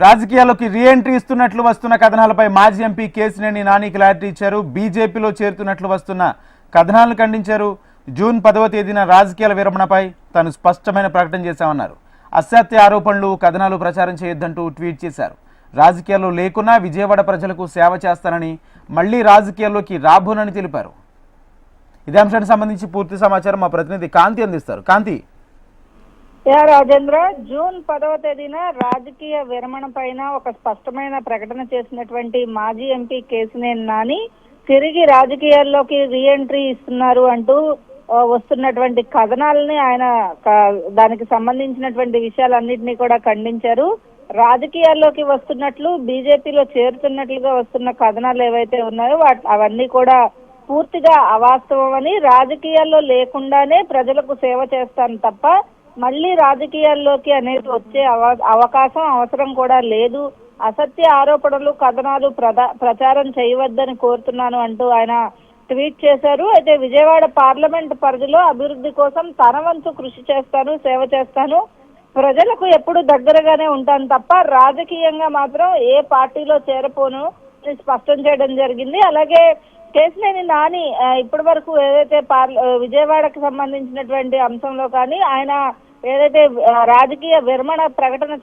రాజకీయాల్లోకి రీఎంట్రీ ఇస్తున్నట్లు వస్తున్న కథనాలపై మాజీ ఎంపీ కేసినేని నాని క్లారిటీ ఇచ్చారు. బీజేపీలో చేరుతున్నట్లు వస్తున్న కథనాలను ఖండించారు. జూన్ 10వ తేదీన రాజకీయాల విరమణపై తాను స్పష్టమైన ప్రకటన చేశామన్నారు. అసత్య ఆరోపణలు కథనాలు ప్రచారం చేయొద్దంటూ ట్వీట్ చేశారు. రాజకీయాల్లో లేకున్నా విజయవాడ ప్రజలకు సేవ చేస్తానని, మళ్లీ రాజకీయాల్లోకి రాబోనని తెలిపారు. ఇదే అంశానికి సంబంధించి పూర్తి సమాచారం మా ప్రతినిధి కాంతి అందిస్తారు. కాంతి. రాజేంద్ర, జూన్ 10వ తేదీన రాజకీయ విరమణ పైన ఒక స్పష్టమైన ప్రకటన చేసినటువంటి మాజీ ఎంపీ కేసినేని నాని తిరిగి రాజకీయాల్లోకి రీఎంట్రీ ఇస్తున్నారు అంటూ వస్తున్నటువంటి కథనాలని ఆయన దానికి సంబంధించినటువంటి విషయాలన్నింటినీ కూడా ఖండించారు. రాజకీయాల్లోకి వస్తున్నట్లు, బీజేపీలో చేరుతున్నట్లుగా వస్తున్న కథనాలు ఏవైతే ఉన్నాయో అవన్నీ కూడా పూర్తిగా అవాస్తవమని, రాజకీయాల్లో లేకుండానే ప్రజలకు సేవ చేస్తాను తప్ప మళ్లీ రాజకీయాల్లోకి అనేది వచ్చే అవకాశం అవసరం కూడా లేదు, అసత్య ఆరోపణలు కథనాలు ప్రచారం చేయవద్దని కోరుతున్నాను అంటూ ఆయన ట్వీట్ చేశారు. అయితే విజయవాడ పార్లమెంట్ పరిధిలో అభివృద్ధి కోసం తన వంతు కృషి చేస్తాను, సేవ చేస్తాను, ప్రజలకు ఎప్పుడు దగ్గరగానే ఉంటాను తప్ప రాజకీయంగా మాత్రం ఏ పార్టీలో చేరపోను అని స్పష్టం చేయడం జరిగింది. అలాగే కేసినేని నాని ఇప్పటి వరకు ఏదైతే విజయవాడకు సంబంధించినటువంటి అంశంలో కానీ ఆయన ఏదైతే రాజకీయ విరమణ ప్రకటన